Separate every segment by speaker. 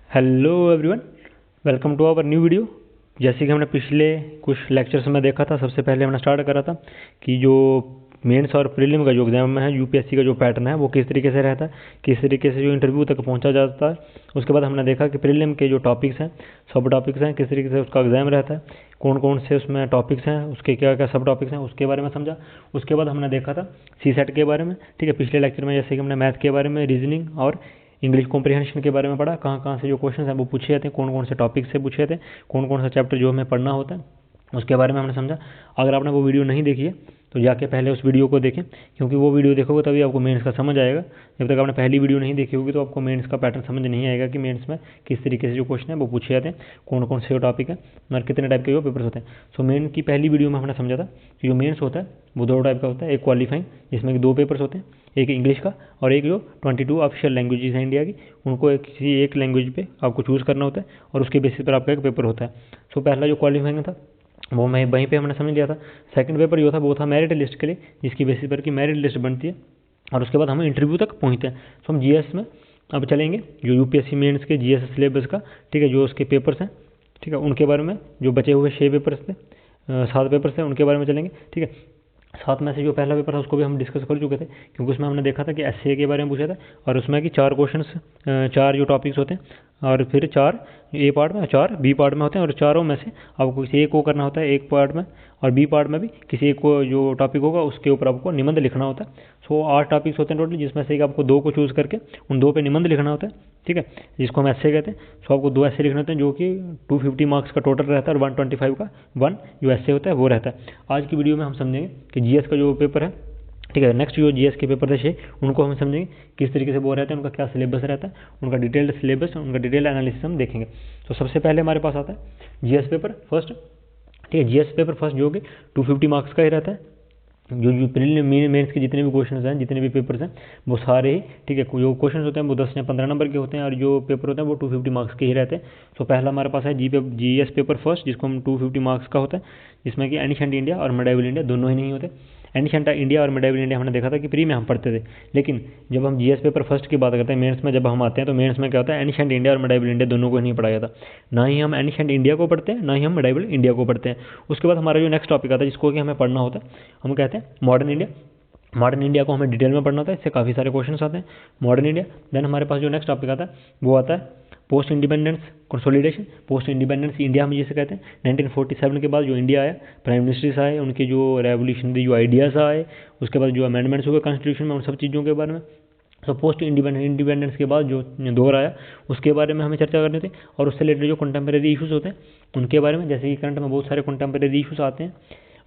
Speaker 1: Hello everyone, welcome to our new video. जैसे कि हमने पिछले कुछ लेक्चर्स में देखा था, सबसे पहले हमने स्टार्ट करा था कि जो मेंस और प्रीलिम का जो एग्जाम में है, यूपीएससी का जो पैटर्न है वो किस तरीके से रहता है, किस तरीके से जो इंटरव्यू तक पहुंचा जाता है। उसके बाद हमने देखा कि प्रीलिम के जो टॉपिक्स हैं, सब टॉपिक्स हैं, किस तरीके से उसका एग्जाम रहता है, कौन कौन से उसमें टॉपिक्स हैं, उसके क्या क्या सब टॉपिक्स हैं, उसके बारे में समझा। उसके बाद हमने देखा था सी सेट के बारे में, ठीक है। पिछले लेक्चर में जैसे कि हमने मैथ के बारे में, रीजनिंग और इंग्लिश कॉम्प्रिहेंशन के बारे में पढ़ा, कहाँ कहाँ से जो क्वेश्चन हैं वो पूछे जाते हैं, कौन कौन से टॉपिक से पूछे जाते हैं, कौन कौन सा चैप्टर जो हमें पढ़ना होता है, उसके बारे में हमने समझा। अगर आपने वो वीडियो नहीं देखी है तो जाके पहले उस वीडियो को देखें, क्योंकि वो वीडियो देखोगे तभी आपको मेंस का समझ आएगा। जब तक आपने पहली वीडियो नहीं देखी होगी तो आपको मेंस का पैटर्न समझ नहीं आएगा कि मेंस में किस तरीके से जो क्वेश्चन है वो पूछे जाते हैं, कौन कौन से टॉपिक है और कितने टाइप के जो पेपर्स होते हैं। सो मेन की पहली वीडियो में हमने समझा था कि जो मेंस होता है वो दो टाइप का होता है। एक क्वालिफाइंग, जिसमें कि दो पेपर्स होते हैं, एक इंग्लिश का और एक जो 22 ऑफिशियल लैंग्वेजेस हैं इंडिया की, उनको किसी एक लैंग्वेज पे आपको चूज़ करना होता है और उसके बेसिस पर आपका एक पेपर होता है। सो पहला जो क्वालिफाइंग था वो मैं वहीं पे हमने समझ लिया था। सेकंड पेपर जो था वो था मेरिट लिस्ट के लिए, जिसकी बेसिस पर की मेरिट लिस्ट बनती है और उसके बाद हम इंटरव्यू तक पहुँचते हैं। सो हम जीएस में अब चलेंगे, जो यूपीएससी मेंस के जीएस सिलेबस का, ठीक है, जो उसके पेपर्स हैं, ठीक है, उनके बारे में, जो बचे हुए 6 पेपर्स थे, 7 पेपर्स थे, उनके बारे में चलेंगे, ठीक है। 7 में से जो पहला पेपर था उसको भी हम डिस्कस कर चुके थे, क्योंकि उसमें हमने देखा था कि एसए के बारे में पूछा था और उसमें कि 4 क्वेश्चंस, 4 जो टॉपिक्स होते हैं और फिर 4 ए पार्ट में और 4 बी पार्ट में होते हैं और चारों में से आपको किसी एक को करना होता है एक पार्ट में, और बी पार्ट में भी किसी एक को जो टॉपिक होगा उसके ऊपर आपको निबंध लिखना होता है। सो 8 टॉपिक्स होते हैं टोटल, जिसमें से आपको 2 को चूज़ करके उन 2 पे निबंध लिखना होता है, ठीक है, जिसको हम एसए कहते हैं। सो आपको 2 एसए लिखने होते हैं, जो कि 250 मार्क्स का टोटल रहता है और 125 का 1 जो एसए होता है वो रहता है। आज की वीडियो में हम समझेंगे कि जीएस का जो पेपर है, ठीक है, नेक्स्ट जो जीएस के पेपर थे 6, उनको हम समझेंगे किस तरीके से वो रहते हैं, उनका क्या सिलेबस रहता है, उनका डिटेल्ड सिलेबस, उनका डिटेल एनालिसिस हम देखेंगे। तो सबसे पहले हमारे पास आता है जीएस पेपर फर्स्ट, ठीक है। जीएस पेपर फर्स्ट जो कि 250 मार्क्स का ही रहता है। जो प्रीलिम मेंस के जितने भी क्वेश्चन हैं, जितने भी पेपर्स हैं, वो सारे ही, ठीक है, जो क्वेश्चन होते हैं वो 10 या 15 नंबर के होते हैं और जो पेपर होते हैं वो 250 मार्क्स के ही रहते हैं। तो पहला हमारे पास है जीएस पेपर फर्स्ट, जिसको हम 250 मार्क्स का होता है, जिसमें कि एनिशेंट इंडिया और मेडाइवल इंडिया दोनों ही नहीं होते। एनिशेंट इंडिया और मेडाइवल इंडिया हमने देखा था कि प्री में हम पढ़ते थे, लेकिन जब हम जीएस पेपर फर्स्ट की बात करते हैं मेंस में, जब हम आते हैं तो मेंस में क्या होता है, एनिशेंट इंडिया और मेडाइवल इंडिया दोनों को नहीं पढ़ाया जाता। ना ही हम एनिशेंट इंडिया को पढ़ते हैं, ना ही हम मेडाइवल इंडिया को पढ़ते हैं। उसके बाद हमारा जो नेक्स्ट टॉपिक आता है, जिसको कि हमें पढ़ना होता है, हम कहते हैं मॉडर्न इंडिया। मॉडर्न इंडिया को हमें डिटेल में पढ़ना होता है, इससे काफ़ी सारे क्वेश्चन आते हैं मॉडर्न इंडिया। देन हमारे पास जो नेक्स्ट टॉपिक आता है वो आता है post independence consolidation. Post independence India हम जिसे कहते हैं, 1947 के बाद जो इंडिया आया, प्राइम मिनिस्टर्स आए, उनके जो रेवोल्यूशनरी जो आइडियाज़ आए, उसके बाद जो अमेंडमेंट्स हुए कॉन्स्टिट्यूशन में, उन सब चीज़ों के बारे में। तो पोस्ट इंडिपेंडेंस के बाद जो दौर आया उसके बारे में हमें चर्चा करनी थी, और उससे रिलेटेड जो कंटेम्प्रेरी इशूज़ होते हैं उनके बारे में। जैसे कि करंट में बहुत सारे कंटेम्प्रेरी इशूज़ आते हैं,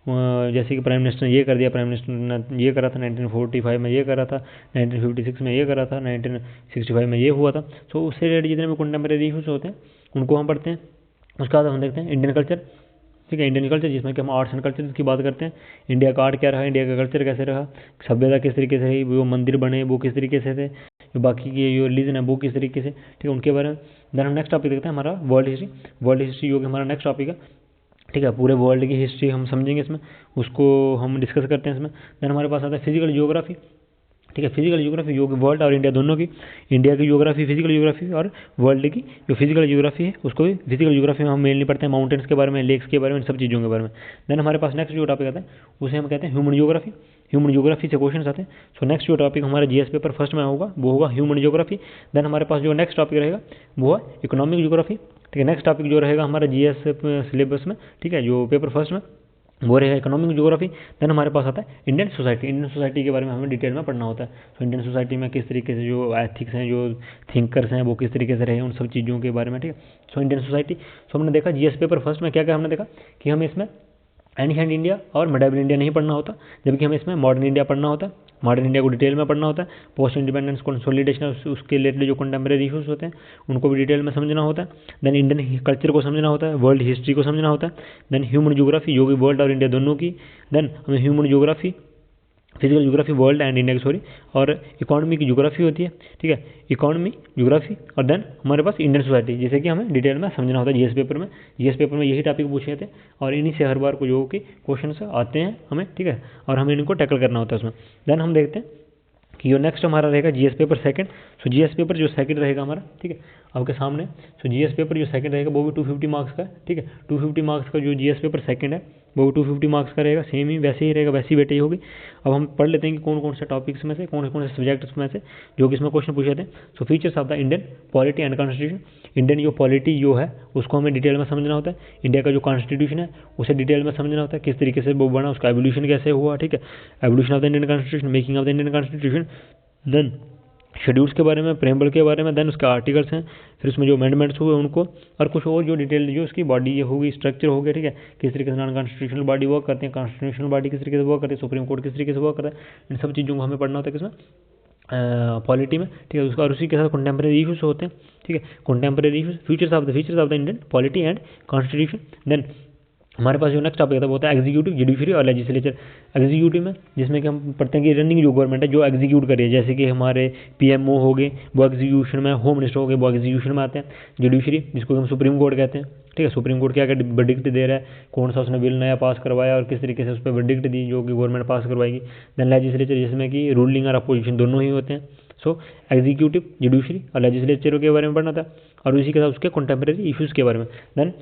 Speaker 1: जैसे कि प्राइम मिनिस्टर ने ये कर दिया, प्राइम मिनिस्टर ने ये करा था 1945 में, ये करा था 1956 में, ये करा था 1965 में, ये हुआ था। सो उससे रिलेटेड जितने भी कंटेम्प्रेरी इशूज़ होते हैं उनको हम पढ़ते हैं। उसके बाद हम देखते हैं इंडियन कल्चर, ठीक है, इंडियन कल्चर, जिसमें कि हम आर्ट्स एंड कल्चर की बात करते हैं। इंडिया का आर्ट क्या रहा, इंडिया का कल्चर कैसे रहा, सभ्यता किस तरीके से रही, वो मंदिर बने वो किस तरीके से थे, जो बाकी की जो रिलीजन है वो किस तरीके से, ठीक है, उनके बारे में। देन हम नेक्स्ट टॉपिक देखते हैं हमारा वर्ल्ड हिस्ट्री। वर्ल्ड हिस्ट्री जो कि हमारा नेक्स्ट टॉपिक है, ठीक है, पूरे वर्ल्ड की हिस्ट्री हम समझेंगे इसमें, उसको हम डिस्कस करते हैं इसमें। देन हमारे पास आता है फिजिकल जियोग्राफी, ठीक है, फिजिकल जियोग्राफी जो कि वर्ल्ड और इंडिया दोनों की, इंडिया की जियोग्राफी फिजिकल जियोग्राफी और वर्ल्ड की जो फिजिकल जियोग्राफी है उसको भी फिजिकल जियोग्राफी में हम मेनली पढ़ते हैं, माउंटेन्स के बारे में, लेक्स के बारे में, सब चीज़ों के बारे में। देन हमारे पास नेक्स्ट जो टॉपिक आता है उसे हम कहते हैं ह्यूमन जियोग्राफी। ह्यूमन जियोग्राफी से क्वेश्चन आते हैं। सो नेक्स्ट जो टॉपिक हमारा जीएस पेपर फर्स्ट में होगा वो होगा ह्यूमन जियोग्राफी। देन हमारे पास जो नेक्स्ट टॉपिक रहेगा वो है इकोनॉमिक जियोग्राफी, ठीक है। नेक्स्ट टॉपिक जो रहेगा हमारा जीएस सिलेबस में, ठीक है, जो पेपर फर्स्ट में वो रहेगा इकोनॉमिक ज्योग्राफी। देन हमारे पास आता है इंडियन सोसाइटी। इंडियन सोसाइटी के बारे में हमें डिटेल में पढ़ना होता है। तो इंडियन सोसाइटी में किस तरीके से जो एथिक्स हैं, जो थिंकर्स हैं वो किस तरीके से रहे, उन सब चीज़ों के बारे में, ठीक है। So Indian society. सो हमने देखा जीएस पेपर फर्स्ट में क्या क्या हमने देखा कि हमें इसमें एनिशेंट इंडिया और मेडाइवल इंडिया नहीं पढ़ना होता, जबकि हमें इसमें मॉडर्न इंडिया पढ़ना होता है। मॉडर्न इंडिया को डिटेल में पढ़ना होता है। पोस्ट इंडिपेंडेंस कंसोलिडेशन, उसके रिलेटेड जो कंटेम्प्रेरी इशूज़ होते हैं उनको भी डिटेल में समझना होता है। देन इंडियन कल्चर को समझना होता है, वर्ल्ड हिस्ट्री को समझना होता है। देन ह्यूमन ज्योग्राफी जो कि वर्ल्ड और इंडिया दोनों की। देन हमें human geography, physical geography world and India की, सॉरी, और इकोनॉमी की ज्योग्राफी होती है, ठीक है, इकोनॉमी ज्योग्राफी। और देन हमारे पास इंडियन सोसाइटी, जिसे कि हमें डिटेल में समझना होता है जीएस पेपर में। जीएस पेपर में यही टॉपिक पूछे थे और इन्हीं से हर बार को जो कि क्वेश्चन आते हैं हमें, ठीक है, और हमें इनको टैकल करना होता है उसमें। देन हम देखते हैं कि जो नेक्स्ट हमारा रहेगा जीएस पेपर सेकंड। सो जीएस पेपर जो सेकंड रहेगा हमारा, ठीक है, आपके सामने। सो जीएस पेपर जो सेकंड रहेगा वो भी 250 मार्क्स का है, ठीक है। 250 मार्क्स का जो जीएस पेपर सेकंड है वो भी 250 मार्क्स का रहेगा, सेम ही वैसे ही रहेगा, वैसी वेटेज होगी। अब हम पढ़ लेते हैं कि कौन कौन से टॉपिक्स में से, कौन कौन से सब्जेक्ट्स में से जो कि इसमें क्वेश्चन पूछे थे। So features of the Indian polity and constitution. Indian जो पॉलिटी जो है उसको हमें डिटेल में समझना होता है। इंडिया का जो कॉन्स्टिट्यूशन है उसे डिटेल में समझना होता है, किस तरीके से वो बना, उसका एवोल्यूशन कैसे हुआ, ठीक है, evolution of the Indian constitution, making of the Indian constitution, then schedules के बारे में, प्रेम्बल के बारे में, देन उसके आर्टिकल्स हैं, फिर उसमें जो अमेंडमेंट्स हुए उनको, और कुछ और जो डिटेल जो उसकी बॉडी होगी, स्ट्रक्चर हो गया, ठीक है, किस तरीके से नॉन कॉन्स्टिट्यूशनल बॉडी वर्क करते हैं, कॉन्स्टिट्यूशनल बॉडी किस तरीके से वर्क करती है, सुप्रीम कोर्ट किस तरीके से वर्क करता है, इन सब चीज़ों को हमें पढ़ना होता है किसमें, पॉलिटी में, ठीक है। उसका और उसी के साथ कंटेम्प्रेरी इशूज होते हैं, ठीक है, contemporary issues, features of the Indian polity and constitution. Then हमारे पास जो नेक्स्ट टॉपिक होता है एग्जीक्यूटिव, जुडिशरी और लेजिस्लेचर। एग्जीक्यूटिव में जिसमें कि हम पढ़ते हैं कि रनिंग जो गवर्नमेंट है जो एग्जीक्यूट करिए, जैसे कि हमारे पीएमओ हो गए वो एग्जीक्यूशन में, होम मिनिस्टर हो गए वो एग्जीक्यूशन में आते हैं। जुडिशरी जिसको हम सुप्रीम कोर्ट कहते हैं, ठीक है, सुप्रीम कोर्ट क्या क्या वर्डिक्ट दे रहा है, कौन सा उसने बिल नया पास करवाया और किस तरीके से उस पर वर्डिक्ट दी जो कि गवर्नमेंट पास करवाएगी। देन लेजिस्लेचर जिसमें कि रूलिंग और अपोजिशन दोनों ही होते हैं। सो एग्जीक्यूटिव, जुडिशरी और लेजिस्लेचर के बारे में पढ़ना था, और उसी के साथ उसके कंटेम्प्रेरी इश्यूज़ के बारे में। देन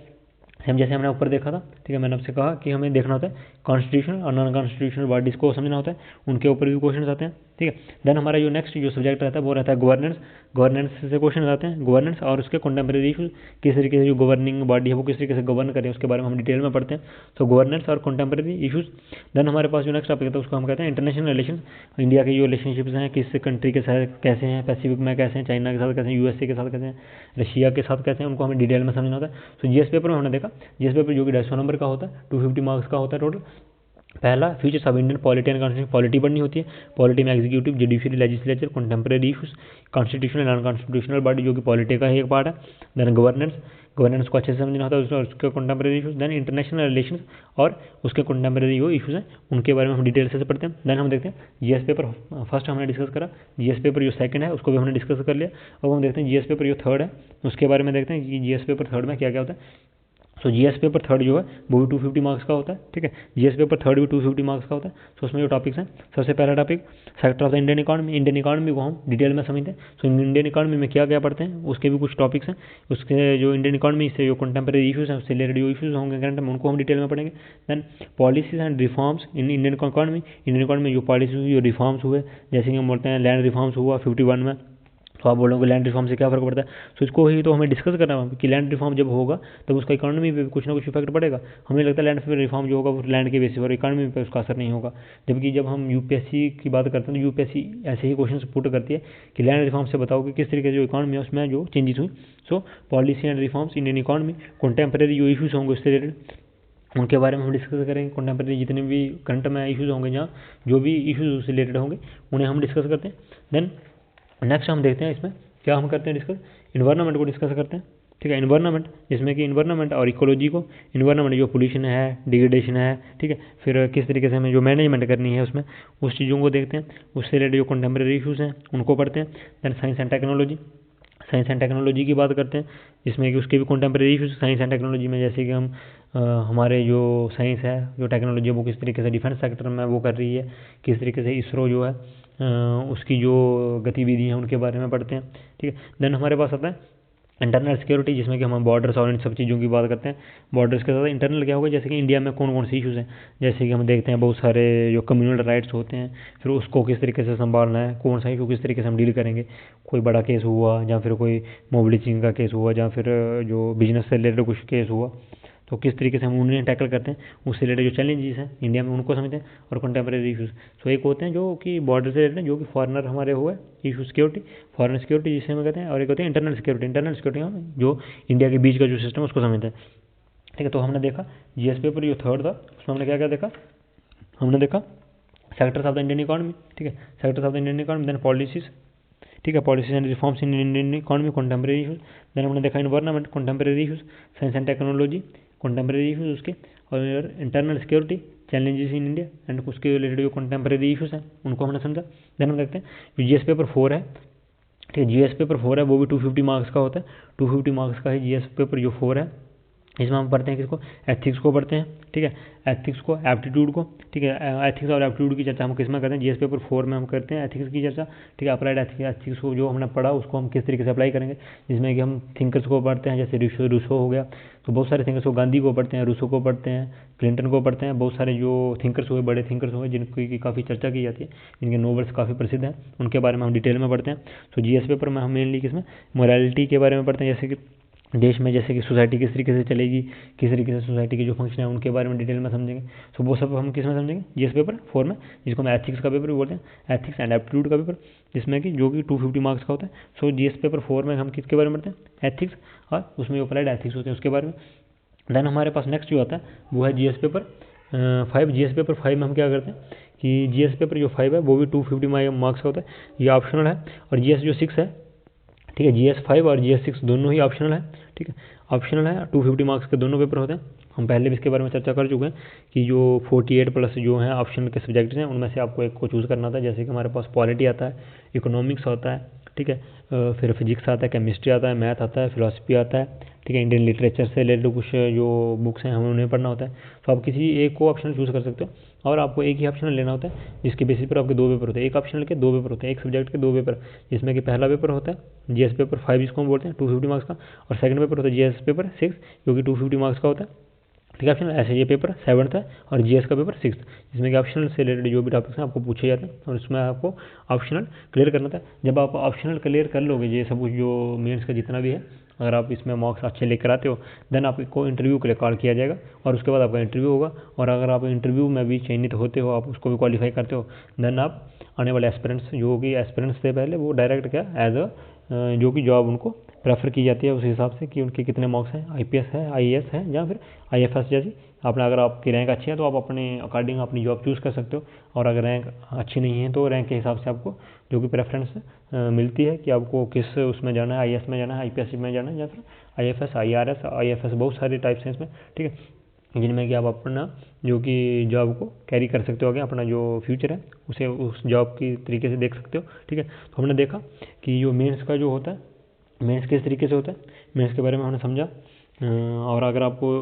Speaker 1: हम जैसे हमने ऊपर देखा था, ठीक है, मैंने आपसे कहा कि हमें देखना होता है कॉन्स्टिट्यूशनल और नॉन कॉन्स्टिट्यूशनल बॉडीज़ को समझना होता है, उनके ऊपर भी क्वेश्चन आते हैं, ठीक है। देन हमारा जो नेक्स्ट जो सब्जेक्ट रहता है वो रहता है गवर्नेंस। गवर्नेंस से क्वेश्चन आते हैं, गवर्नेंस और उसके कंटेम्प्रेरी इशूज, किस तरीके से जो गवर्निंग बॉडी है वो किस तरीके से गवर्न करें उसके बारे में हम डिटेल में पढ़ते हैं। तो गवर्नेंस और कंटेम्प्रेरी इशूज। देन हमारे पास जो नेक्स्ट टॉपिक है तो उसको हम कहते हैं इंटरनेशनल रिलेशन। इंडिया के जो रिलेशनशिप्स हैं किस कंट्री के साथ कैसे हैं, पैसिफिक में कैसे हैं, चाइना के साथ कैसे हैं, यूएसए के साथ कैसे हैं, रशिया के साथ कैसे हैं, उनको हमें डिटेल में समझना होता है। तो जीएस पेपर में हमने देखा, जीएस पेपर जो कि 150 नंबर का होता है, 250 मार्क्स का होता है टोटल। पहला features of Indian polity and constitution, polity पढ़नी होती है, पॉलिटी में executive, judiciary, legislature, contemporary issues, constitutional non constitutional body जो कि पॉलिटी का ही एक पार्ट है। देन गवर्नेंस, गवर्नेंस को अच्छे से समझना होता है, उसके contemporary issues. Then international relations और उसके कंटेम्प्रेरी जो इशूज़ हैं उनके बारे में हम डिटेल से पढ़ते हैं। देन हम देखते हैं जीएस पेपर, फर्स्ट हमने डिस्कस करा, जीएस पेपर जो सेकंड है उसको भी हमने डिस्कस कर लिया। अब हम देखते हैं जीएस पेपर जो थर्ड है उसके बारे में देखते हैं कि जीएस पेपर थर्ड में क्या क्या होता है। सो जीएस पेपर थर्ड जो है वो भी 250 मार्क्स का होता है, ठीक है, जीएस पेपर थर्ड भी 250 मार्क्स का होता है। सो उसमें जो टॉपिक्स हैं, सबसे पहला topic sector of the Indian economy. Indian economy को हम डिटेल में समझते हैं। सो इंडियन इकॉनमी में क्या क्या पढ़ते हैं उसके भी कुछ टॉपिक्स हैं, उसके जो इंडियन इकॉनमी से जो कंटेम्प्रेरी इशूज़ हैं उससे रिलेटेड जो इशूज़ होंगे करंट में उनको हम डिटेल में पढ़ेंगे। Then policies and reforms in Indian economy. Indian economy में जो पॉलिसी हुई, जो रिफॉर्म्स हुए, जैसे कि हम बोलते हैं लैंड रिफॉर्म्स हुआ 51 में, तो आप बोलोगे लैंड रिफॉर्म से क्या फ़र्क पड़ता है। सो इसको ही तो हमें डिस्कस करना है कि लैंड रिफॉर्म जब होगा तब उसका इकॉनमी पे कुछ ना कुछ इफेक्ट पड़ेगा। हमें लगता है लैंड रिफॉर्म जो होगा वो लैंड के बेसिस पर, इकॉनमी पे उसका असर नहीं होगा। जबकि जब हम यूपीएससी की बात करते हैं तो यूपीएससी ऐसे ही क्वेश्चन पुट करती है कि लैंड रिफॉर्म से बताओ कि किस तरीके से जो इकॉनमी है उसमें जो चेंजेस हुई। So policy and reforms Indian economy, contemporary जो इशूज़ होंगे उससे रिलेटेड उनके बारे में हम डिस्कस करेंगे। कंटेम्प्रेरी जितने भी करंट में इशूज़ होंगे, जहाँ जो भी इशूज़ उससे रिलेटेड होंगे उन्हें हम डिस्कस करते हैं। देन नेक्स्ट हम देखते हैं इसमें क्या हम करते हैं डिस्कस, इन्वायरमेंट को डिस्कस करते हैं, ठीक है। इन्वायरमेंट जिसमें कि इन्वायरमेंट और इकोलॉजी को, इन्वायरमेंट जो पोल्यूशन है, डिग्रेडेशन है, ठीक है, फिर किस तरीके से हमें जो मैनेजमेंट करनी है उसमें उस चीज़ों को देखते हैं। उससे रिलेटेड जो कंटेम्प्रेरी इशूज़ हैं उनको पढ़ते हैं। Then science and technology, science and technology की बात करते हैं, जिसमें कि उसके भी contemporary issues science and technology में, जैसे कि हम हमारे जो साइंस है, जो टेक्नोलॉजी है वो किस तरीके से डिफेंस सेक्टर में वो कर रही है, किस तरीके से इसरो जो है उसकी जो गतिविधि हैं उनके बारे में पढ़ते हैं, ठीक है। देन हमारे पास आता है इंटरनल सिक्योरिटी, जिसमें कि हम बॉर्डर्स और इन सब चीज़ों की बात करते हैं। बॉर्डर्स के साथ इंटरनल क्या होगा, जैसे कि इंडिया में कौन कौन से इशूज़ हैं, जैसे कि हम देखते हैं बहुत सारे जो कम्युनल राइट्स होते हैं, फिर उसको किस तरीके से संभालना है, कौन सा इशू किस तरीके से हम डील करेंगे। कोई बड़ा केस हुआ, या फिर कोई मॉब लिंचिंग का केस हुआ, या फिर जो बिजनेस से रिलेटेड कुछ केस हुआ, तो किस तरीके से हम उन्हें टैकल करते हैं, उससे रिलेटेड जो चैलेंजेस हैं इंडिया में उनको समझते हैं। और कंटेम्प्रेरी इशूज़, सो एक होते हैं जो कि बॉर्डर से रिलेटेड हैं, जो कि फॉरनर हमारे हुए इशू सिक्योरिटी, फॉरेन सिक्योरिटी जिसे हम कहते हैं, और एक होते हैं इंटरनल सिक्योरिटी। इंटरनल सिक्योरिटी हम जो इंडिया के बीच का जो सिस्टम है उसको समझते हैं, ठीक है। तो हमने देखा जीएस पेपर जो थर्ड था उसमें हमने क्या क्या देखा, हमने देखा sectors of the Indian economy, ठीक है, sectors of the Indian economy, then policies, ठीक है, policies and reforms in Indian economy, contemporary issues. Then हमने देखा environment, contemporary issues, science and technology, contemporary issues उसके, और internal security, challenges in India, and उसके related जो contemporary issues हैं उनको हमने समझा। देन हम देखते हैं जो जीएस पेपर 4 है, ठीक है, जीएस पेपर 4 है वो भी 250 मार्क्स का होता है, 250 मार्क्स का है जीएस पेपर जो 4 है। इसमें हम पढ़ते हैं किसको, एथिक्स को पढ़ते हैं, ठीक है, एथिक्स को, एप्टीट्यूड को, ठीक है। एथिक्स और एप्टीट्यूड की चर्चा हम किस में करते हैं, जीएस पेपर 4 में हम करते हैं एथिक्स की चर्चा, ठीक है। अप्लाइड एथिक्स को जो हमने पढ़ा उसको हम किस तरीके से अप्लाई करेंगे, जिसमें कि हम थिंकर्स को पढ़ते हैं, जैसे रूसो हो गया, तो बहुत सारे थिंकर्स को, गांधी को पढ़ते हैं, रूसो को पढ़ते हैं, क्लिंटन को पढ़ते हैं, बहुत सारे जो थिंकर्स हुए, बड़े थिंकर्स हुए जिनकी काफ़ी चर्चा की जाती है, जिनके नोवेल्स काफ़ी प्रसिद्ध हैं, उनके बारे में हम डिटेल में पढ़ते हैं। तो जीएस पेपर में हम मेनली किसमें, मोरालिटी के बारे में पढ़ते हैं, जैसे कि देश में जैसे कि सोसाइटी किस तरीके से चलेगी, किस तरीके से सोसाइटी के जो फंक्शन है उनके बारे में डिटेल में समझेंगे। सो वो सब हम किस में समझेंगे, जीएस पेपर 4 में, जिसको हम एथिक्स का पेपर भी बोलते हैं, एथिक्स एंड एप्टीट्यूड का पेपर, जिसमें कि जो कि 250 मार्क्स का होता है। सो जीएस पेपर 4 में हम किसके बारे में पढ़ते हैं, एथिक्स, और उसमें अप्लाइड एथिक्स होते हैं उसके बारे में। देन हमारे पास नेक्स्ट जो आता है वो है जीएस पेपर 5। जीएस पेपर 5 में हम क्या करते हैं कि जीएस पेपर जो 5 है वो भी 250 मार्क्स का होता है, ये ऑप्शनल है। और जीएस जो 6 है, ठीक है, जीएस 5 और जीएस 6 दोनों ही ऑप्शनल है, ठीक है, ऑप्शनल है। 250 मार्क्स के दोनों पेपर होते हैं। हम पहले भी इसके बारे में चर्चा कर चुके हैं कि जो 48 प्लस जो हैं ऑप्शनल के सब्जेक्ट्स हैं उनमें से आपको एक को चूज़ करना था। जैसे कि हमारे पास पॉलिटी आता है, इकोनॉमिक्स होता है, ठीक है, फिर फिजिक्स आता है, केमिस्ट्री आता है, मैथ आता है, फिलोसफी आता है, ठीक है, इंडियन लिटरेचर से रिलेटेड कुछ जो बुक्स हैं हमें उन्हें पढ़ना होता है। तो आप किसी एक को ऑप्शनल चूज़ कर सकते हो, और आपको एक ही ऑप्शनल लेना होता है जिसके बेसिस पर आपके 2 पेपर होते हैं। एक ऑप्शनल के 2 पेपर होते हैं, एक सब्जेक्ट के 2 पेपर, जिसमें कि पहला पेपर होता है जीएस पेपर 5 जिसको हम बोलते हैं 250 मार्क्स का, और सेकंड पेपर होता है जीएस पेपर 6 जो कि 250 मार्क्स का होता है, ठीक है। ऑप्शनल ऐसे ये पेपर 7th है, और जीएस का पेपर 6th, जिसमें कि ऑप्शनल से रिलेटेड जो भी टॉपिक्स हैं आपको पूछे जाते हैं, और इसमें आपको ऑप्शनल क्लियर करना था। जब आप ऑप्शनल क्लियर कर लोगे, ये सब कुछ जो मेंस का जितना भी है, अगर आप इसमें मार्क्स अच्छे लेकर आते हो, देन आपको इंटरव्यू के लिए कॉल किया जाएगा, और उसके बाद आपका इंटरव्यू होगा। और अगर आप इंटरव्यू में भी चयनित होते हो, आप उसको भी क्वालिफाई करते हो, देन आप आने वाले एस्पिरेंट्स जो कि एस्पिरेंट्स से पहले वो डायरेक्ट क्या एज अ जो कि जॉब उनको प्रेफर की जाती है उस हिसाब से कि उनके कितने मार्क्स हैं, आईपीएस है, आईएएस है, या फिर आईएफएस जैसी। आपने अगर आपकी रैंक अच्छी है तो आप अपने अकॉर्डिंग अपनी जॉब चूज़ कर सकते हो, और अगर रैंक अच्छी नहीं है तो रैंक के हिसाब से आपको जो कि प्रेफरेंस मिलती है कि आपको किस उसमें जाना है, आईएएस में जाना है, आईपीएस में जाना है, या फिर आईएफएस, आईआरएस, आईएफएस, बहुत सारे टाइप्स हैं इसमें, ठीक है, जिनमें कि आप अपना जो कि जॉब को कैरी कर सकते हो आगे, अपना जो फ्यूचर है उसे उस जॉब की तरीके से देख सकते हो, ठीक है। तो हमने देखा कि जो मेंस का जो होता है, मेंस किस तरीके से होता है, मेंस के बारे में हमने समझा। और अगर आपको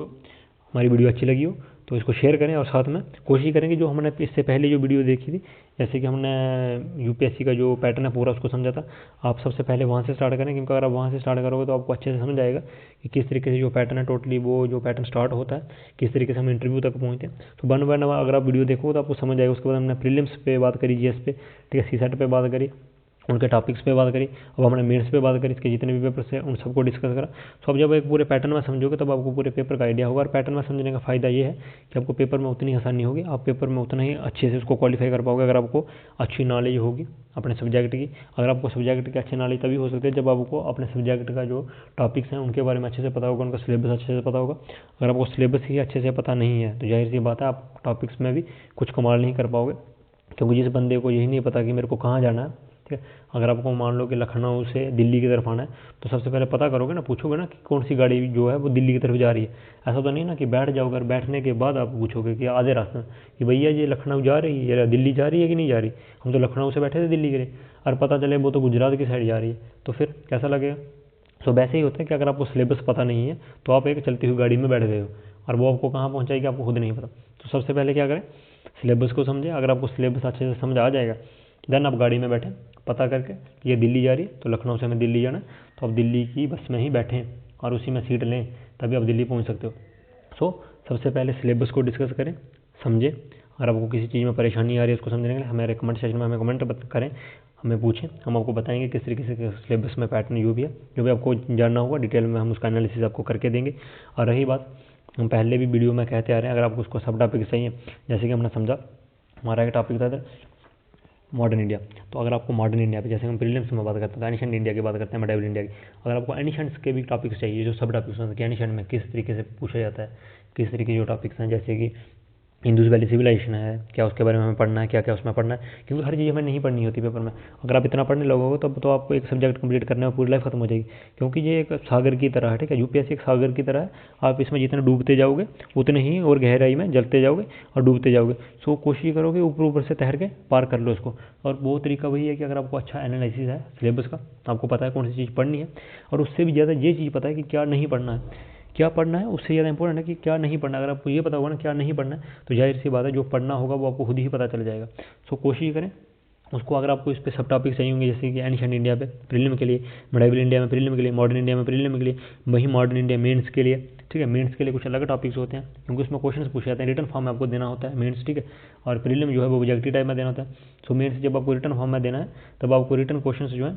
Speaker 1: हमारी वीडियो अच्छी लगी हो तो इसको शेयर करें, और साथ में कोशिश करें कि जो हमने इससे पहले जो वीडियो देखी थी, जैसे कि हमने यूपीएससी का जो पैटर्न है पूरा उसको समझा था, आप सबसे पहले वहाँ से स्टार्ट करें, क्योंकि अगर आप वहाँ से स्टार्ट करोगे तो आपको अच्छे से समझ आएगा कि किस तरीके से जो पैटर्न है टोटली वो जो पैटर्न स्टार्ट होता है, किस तरीके से हम इंटरव्यू तक पहुँचते हैं। तो वन बाय वन अगर आप वीडियो देखो तो आपको समझ आएगा। उसके बाद हमने प्रीलिम्स पे बात करी, जीएस पे, ठीक है, सीसेट पे बात करी, उनके टॉपिक्स पे बात करी, अब हमने मेंस पे बात करी, इसके जितने भी पेपर्स हैं उन सबको डिस्कस करा। तो अब जब एक पूरे पैटर्न में समझोगे तब आपको पूरे पेपर का आइडिया होगा। और पैटर्न में समझने का फ़ायदा ये है कि आपको पेपर में उतनी आसानी होगी, आप पेपर में उतना ही अच्छे से उसको क्वालिफाई कर पाओगे अगर आपको अच्छी नॉलेज होगी अपने सब्जेक्ट की। अगर आपको सब्जेक्ट की अच्छी नॉलेज तभी हो सकती है जब आपको अपने सब्जेक्ट का जो टॉपिक्स हैं उनके बारे में अच्छे से पता होगा, उनका सिलेबस अच्छे से पता होगा। अगर आपको सिलेबस ही अच्छे से पता नहीं है तो जाहिर सी बात है आप टॉपिक्स में भी कुछ कमाल नहीं कर पाओगे, क्योंकि जिस बंदे को यही नहीं पता कि मेरे को कहाँ जाना है, ठीक है, अगर आपको मान लो कि लखनऊ से दिल्ली की तरफ आना है तो सबसे पहले पता करोगे ना, पूछोगे ना कि कौन सी गाड़ी जो है वो दिल्ली की तरफ जा रही है। ऐसा तो नहीं ना कि बैठ जाओगे और बैठने के बाद आप पूछोगे कि आधे रास्ते में कि भैया ये लखनऊ जा रही है या दिल्ली जा रही है कि नहीं जा रही, हम तो लखनऊ से बैठे थे दिल्ली के लिए, और पता चले वो तो गुजरात की साइड जा रही है, तो फिर कैसा लगेगा। तो वैसे ही होता है कि अगर आपको सिलेबस पता नहीं है तो आप एक चलती हुई गाड़ी में बैठ गए हो और वो आपको कहाँ पहुँचाएगी आपको खुद नहीं पता। तो सबसे पहले क्या करें, सिलेबस को समझें। अगर आपको सिलेबस अच्छे से समझ आ जाएगा देन आप गाड़ी में बैठें पता करके ये दिल्ली जा रही है तो लखनऊ से हमें दिल्ली जाना है, तो आप दिल्ली की बस में ही बैठें और उसी में सीट लें, तभी आप दिल्ली पहुंच सकते हो। सो सबसे पहले सिलेबस को डिस्कस करें, समझें। अगर आपको किसी चीज़ में परेशानी आ रही है उसको समझने के लिए हमें कमेंट सेक्शन में हमें कमेंट करें, हमें पूछें, हम आपको बताएंगे किस तरीके से सिलेबस में पैटर्न जो भी है, जो भी आपको जानना होगा डिटेल में हम उसका एनालिसिस आपको करके देंगे। और रही बात, हम पहले भी वीडियो में कहते आ रहे हैं, अगर आपको उसको सब टॉपिक चाहिए, जैसे कि हमने समझा हमारा एक टॉपिक था मॉडर्न इंडिया, तो अगर आपको मॉडर्न इंडिया पे जैसे हम प्रीलिम्स में बात करते हैं एनिशेंट इंडिया की बात करते हैं, मेडिवल इंडिया की, अगर आपको एनिशेंट्स के भी टॉपिक्स चाहिए जो सब टॉपिक्स हैं कि एनिशेंट में किस तरीके से पूछा जाता है, किस तरीके के जो टॉपिक्स हैं, जैसे कि इंडस वैली सिविलाइजेशन है क्या, उसके बारे में हमें पढ़ना है, क्या क्या उसमें पढ़ना है, क्योंकि हर चीज़ हमें नहीं पढ़नी होती पेपर में। अगर आप इतना पढ़ने लगोगे तब तो आपको एक सब्जेक्ट कंप्लीट करने में पूरी लाइफ खत्म हो जाएगी, क्योंकि ये एक सागर की तरह है, ठीक है, यूपीएससी एक सागर की तरह है। आप इसमें जितना डूबते जाओगे उतने ही और गहराई में जलते जाओगे और डूबते जाओगे। सो कोशिश करोगे ऊपर ऊपर से तैर के पार कर लो इसको। और वो तरीका वही है कि अगर आपको अच्छा एनालिसिस है सिलेबस का, आपको पता है कौन सी चीज़ पढ़नी है, और उससे भी ज़्यादा ये चीज़ पता है कि क्या नहीं पढ़ना है, क्या पढ़ना है उससे ज़्यादा इंपॉर्टेंट है कि क्या नहीं पढ़ना। अगर आपको ये पता होगा ना क्या नहीं पढ़ना है, तो जाहिर सी बात है जो पढ़ना होगा वो आपको खुद ही पता चल जाएगा। सो कोशिश करें उसको। अगर आपको इस पे सब टॉपिक चाहिए होंगे, जैसे कि एंशिएंट इंडिया पे प्रीलिम के लिए, मिडाइवल इंडिया में प्रीलिम के लिए, मॉडर्न इंडिया में प्रीलिम के लिए, वहीं मॉडर्न इंडिया मेंस के लिए, ठीक है। मेंस के लिए कुछ अलग टॉपिक्स होते हैं क्योंकि उसमें क्वेश्चंस पूछे जाते हैं, रिटन फॉर्म में आपको देना होता है मेंस, ठीक है। और प्रीलिम जो है वो ऑब्जेक्टिव टाइप में देना होता है। सो मेंस जब आपको रिटन फॉर्म में देना है तब आपको रिटन क्वेश्चन जो है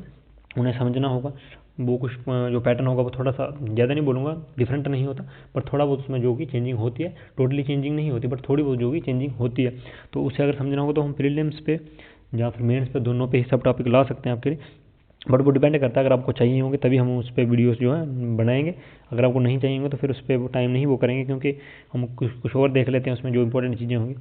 Speaker 1: उन्हें समझना होगा। वो कुछ जो पैटर्न होगा वो थोड़ा सा, ज़्यादा नहीं बोलूँगा डिफरेंट नहीं होता, पर थोड़ा बहुत उसमें जो कि चेंजिंग होती है, टोटली चेंजिंग नहीं होती, बट थोड़ी बहुत जो कि चेंजिंग होती है। तो उसे अगर समझना होगा तो हम प्रीलिम्स पे या फिर मेंस पे दोनों पे ही सब टॉपिक ला सकते हैं आपके लिए। बट वो डिपेंड करता है, अगर आपको चाहिए होंगे तभी हम उस पर वीडियोस जो है बनाएंगे। अगर आपको नहीं चाहिए होंगे तो फिर उस पर वो टाइम नहीं वो करेंगे, क्योंकि हम कुछ और देख लेते हैं उसमें जो इंपॉर्टेंट चीज़ें होंगी।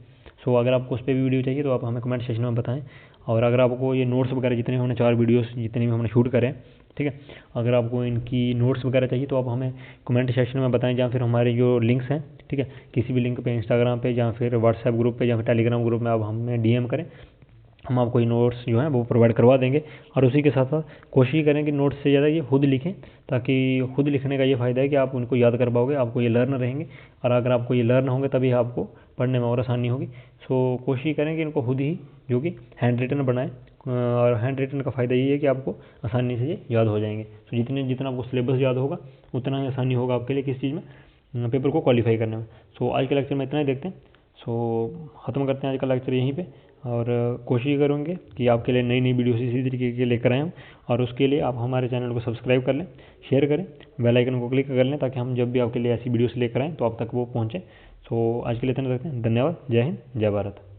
Speaker 1: सो अगर आपको उस पर भी वीडियो चाहिए तो आप हमें कमेंट सेक्शन में बताएं। और अगर आपको ये नोट्स वगैरह जितने हमने 4 वीडियोस जितने भी हमने शूट करें, ठीक है, अगर आपको इनकी नोट्स वगैरह चाहिए तो आप हमें कमेंट सेक्शन में बताएं, या फिर हमारे जो लिंक्स हैं, ठीक है, किसी भी लिंक पे, इंस्टाग्राम पे या फिर व्हाट्सएप ग्रुप पे या फिर टेलीग्राम ग्रुप में आप हमें डीएम करें। हम आपको ये नोट्स जो हैं वो प्रोवाइड करवा देंगे। और उसी के साथ साथ कोशिश करें कि नोट्स से ज़्यादा ये खुद लिखें, ताकि खुद लिखने का ये फ़ायदा है कि आप उनको याद कर पाओगे, आपको ये लर्न रहेंगे। और अगर आपको ये लर्न होंगे तभी आपको पढ़ने में और आसानी होगी। सो कोशिश करें कि इनको खुद ही जो कि हैंड रिटन बनाएं। और हैंड रिटन का फ़ायदा ये है कि आपको आसानी से ये याद हो जाएंगे। सो जितना आपको सिलेबस याद होगा उतना ही आसानी होगा आपके लिए किस चीज़ में, पेपर को क्वालिफाई करने में। सो आज के लेक्चर में इतना ही देखते हैं। सो ख़त्म करते हैं आज का लेक्चर यहीं पे। और कोशिश करूँगे कि आपके लिए नई नई वीडियोस इसी तरीके के लेकर आएँ। और उसके लिए आप हमारे चैनल को सब्सक्राइब कर लें, शेयर करें, बेल आइकन को क्लिक कर लें, ताकि हम जब भी आपके लिए ऐसी वीडियोस लेकर आएँ तो आप तक वो पहुँचे। सो आज के लिए इतना रखते हैं। धन्यवाद। जय हिंद, जय भारत।